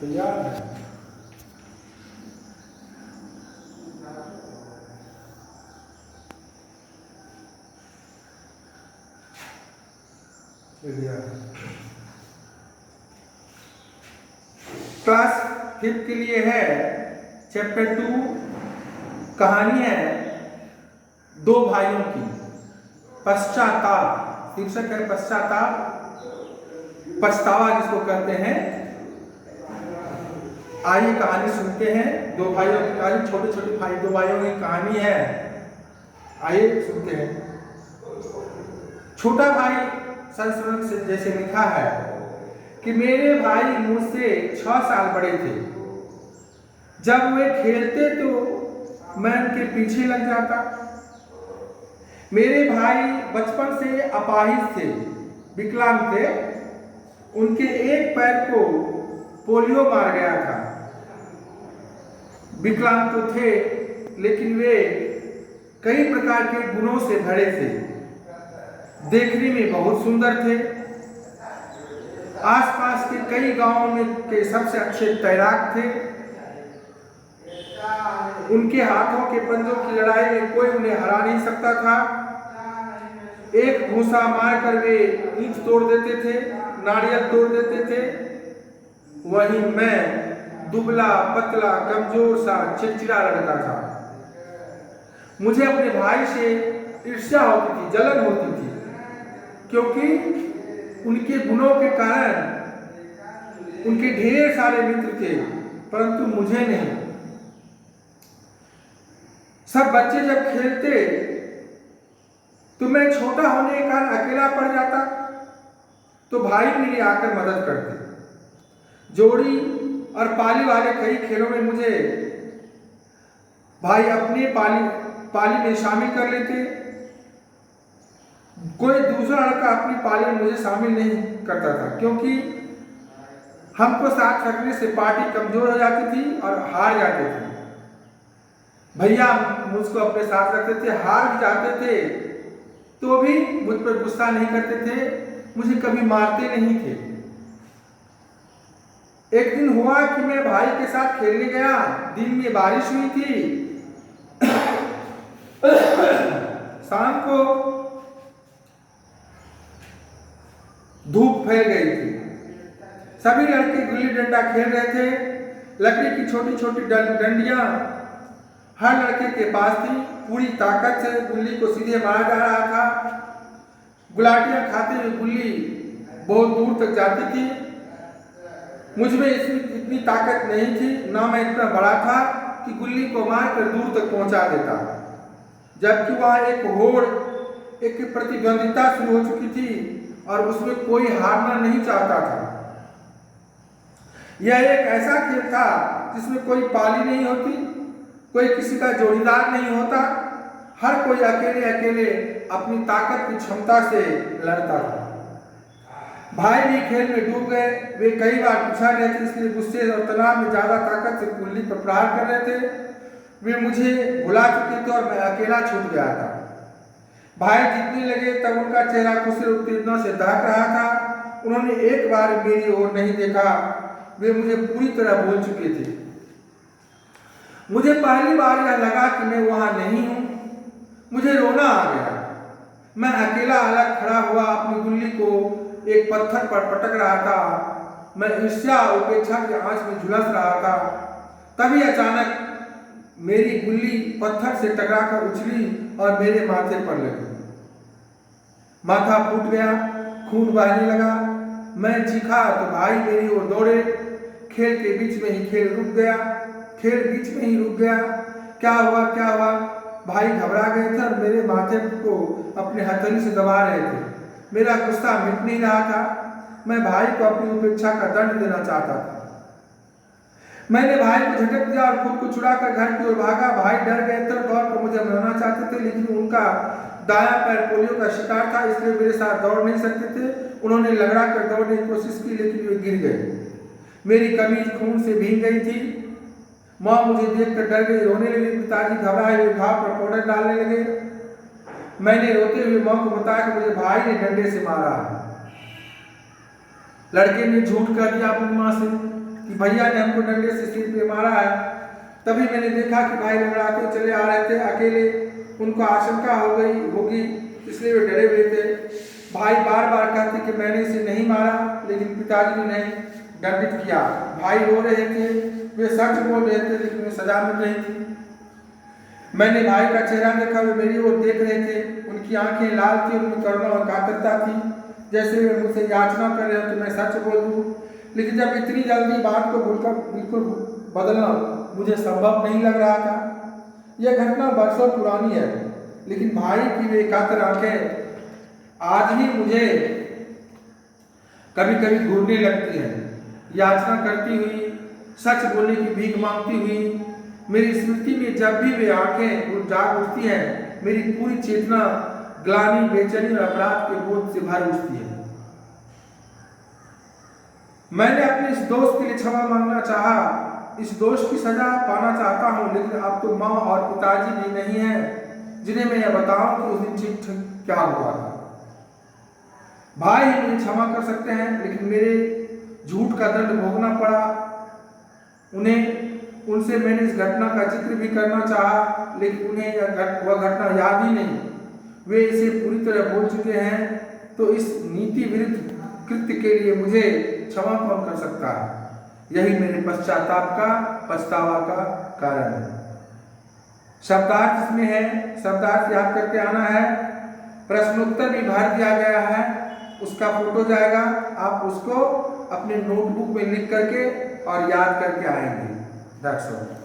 तैयार है। क्लास 5 के लिए है चैप्टर 2। कहानी है दो भाइयों की, पश्चाताप। शीर्षक है पश्चाताप, पछतावा जिसको कहते हैं। आइए कहानी सुनते हैं। दो भाइयों की कहानी, छोटे छोटे भाई दो भाइयों की कहानी है। आइए सुनते हैं। छोटा भाई संस्मरण से जैसे लिखा है कि मेरे भाई मुझसे 6 साल बड़े थे। जब वे खेलते तो मैं उनके पीछे लग जाता। मेरे भाई बचपन से अपाहिज थे, विकलांग थे। उनके एक पैर को पोलियो मार गया था। विकलांग तो थे, लेकिन वे कई प्रकार के गुणों से भरे थे। देखने में बहुत सुंदर थे। आसपास के कई गांवों में के सबसे अच्छे तैराक थे। उनके हाथों के पंजों की लड़ाई में कोई उन्हें हरा नहीं सकता था। एक घूंसा मारकर वे ईंट तोड़ देते थे, नारियल तोड़ देते थे। वहीं मैं दुबला पतला कमजोर सा चिड़चिड़ा लड़का था। मुझे अपने भाई से ईर्ष्या होती थी, जलन होती थी, क्योंकि उनके गुणों के कारण उनके ढेर सारे मित्र थे, परंतु मुझे नहीं। सब बच्चे जब खेलते तो मैं छोटा होने के कारण अकेला पड़ जाता, तो भाई मेरी आकर मदद करते। जोड़ी और पाली वाले कई खेलों में मुझे भाई अपने पाली में शामिल कर लेते। कोई दूसरा लड़का अपनी पाली में मुझे शामिल नहीं करता था, क्योंकि हमको साथ रखने से पार्टी कमजोर हो जाती थी और हार जाते थे। भैया मुझको अपने साथ रखते थे, हार भी जाते थे तो भी मुझ पर गुस्सा नहीं करते थे, मुझे कभी मारते नहीं थे। एक दिन हुआ कि मैं भाई के साथ खेलने गया। दिन में बारिश हुई थी। शाम को धूप फैल गई थी। सभी लड़के गुल्ली डंडा खेल रहे थे। लकड़ी की छोटी छोटी डंडियां हर लड़के के पास थी। पूरी ताकत से गुल्ली को सीधे मारा जा रहा था। गुलाटियां खाते हुए गुल्ली बहुत दूर तक जाती थी। मुझमें इतनी ताकत नहीं थी, ना मैं इतना बड़ा था कि गुल्ली को मारकर दूर तक पहुंचा देता। जबकि वहां एक प्रतिद्वंदिता शुरू हो चुकी थी और उसमें कोई हारना नहीं चाहता था। यह एक ऐसा खेल था जिसमें कोई पाली नहीं होती, कोई किसी का जोड़ीदार नहीं होता। हर कोई अकेले अकेले अपनी ताकत की क्षमता से लड़ता था। भाई भी खेल में डूब गए। वे कई बार पिछा रहे थे, इसलिए गुस्से और तनाव में ज्यादा ताकत से गुल्ली पर प्रहार कर रहे थे। वे मुझे भुला चुके थे और मैं अकेला छूट गया था। भाई जीतने लगे तब उनका चेहरा खुशी और उत्तेजना से दहक रहा था। उन्होंने एक बार मेरी ओर नहीं देखा। वे मुझे पूरी तरह भूल चुके थे। मुझे पहली बार यह लगा कि मैं वहां नहीं हूं। मुझे रोना आ गया। मैं अकेला अलग खड़ा हुआ अपनी गुल्ली को एक पत्थर पर पटक रहा था। मैं ईर्ष्या और उपेक्षा की आंच में झुलस रहा था। तभी अचानक मेरी गुल्ली पत्थर से टकराकर उछली और मेरे माथे पर लगी। माथा फूट गया, खून बहने लगा। मैं चीखा तो भाई मेरी ओर दौड़े। खेल के बीच में ही खेल रुक गया। क्या हुआ? भाई घबरा गए थे और मेरे माथे को अपने हथेली से दबा रहे थे। मेरा गुस्सा मिट नहीं रहा था। मैं भाई को अपनी उपेक्षा का दंड देना चाहता था। मैंने भाई को झटक दिया और खुद को छुड़ाकर घर की ओर भागा। भाई डर गए थे और दौड़ कर मुझे मनाना चाहते थे, लेकिन उनका दायां पैर पोलियो का शिकार था, इसलिए मेरे साथ दौड़ नहीं सकते थे। उन्होंने लगड़ा कर दौड़ने की कोशिश की, लेकिन वे गिर गए। मेरी कमीज खून से भीग गई थी। माँ मुझे देखकर डर गई, रोने लगी। पिताजी घबराए हुए घाव पर पाउडर डालने लगे। मैंने रोते हुए माँ को बताया कि मुझे भाई ने डंडे से मारा। लड़के ने झूठ कर दिया अपनी माँ से। कि भैया ने हमको डंडे से सिर पे मारा है। तभी मैंने देखा कि भाई लड़ाते चले आ रहे थे अकेले, उनको आशंका हो गई होगी, इसलिए वे डरे हुए थे। भाई बार बार कहते कि मैंने इसे नहीं मारा, लेकिन पिताजी ने नहीं दंडित किया। भाई रो रहे थे, वे सच बोल रहे थे, लेकिन उन्हें सजा मिल रही थी। मैंने भाई का चेहरा देखा, वे मेरी ओर देख रहे थे, उनकी आंखें लाल थी, उनमें करुणा और कातरता थी, जैसे वे मुझसे याचना कर रहे हो कि मैं सच बोल दूं। लेकिन जब इतनी जल्दी बात को भूलकर बिल्कुल बदलना मुझे संभव नहीं लग रहा था। यह घटना बरसों पुरानी है, लेकिन भाई की वे कातर आंखें आज ही मुझे कभी कभी घूरने लगती हैं। याचना करती हुई, सच बोलने की भीख मांगती हुई मेरी स्मृति में जब भी वे आंखें जाग उठती हैं, मेरी पूरी चेतना ग्लानि, बेचैनी और अपराध के बोध से भर उठती है। मैंने अपने इस दोस्त के लिए क्षमा मांगना चाहा, इस दोष की सजा पाना चाहता हूं, लेकिन अब तो माँ और पिताजी भी नहीं है जिन्हें मैं यह बताऊं कि उस दिन ठीक क्या हुआ था। भाई ही मुझे क्षमा कर सकते हैं, लेकिन मेरे झूठ का दंड भोगना पड़ा उन्हें। उनसे मैंने इस घटना का जिक्र भी करना चाहा, लेकिन उन्हें वह घटना याद ही नहीं। वे इसे पूरी तरह भूल चुके हैं। तो इस नीति विरुद्ध कृत्य के लिए मुझे क्षमा कौन कर सकता है? यही मेरे पश्चाताप का, पछतावा का कारण है। शब्दार्थ इसमें है, शब्दार्थ याद करके आना है। प्रश्नोत्तर भी भर दिया गया है, उसका फोटो जाएगा, आप उसको अपने नोटबुक में लिख करके और याद करके आएंगे। That's all.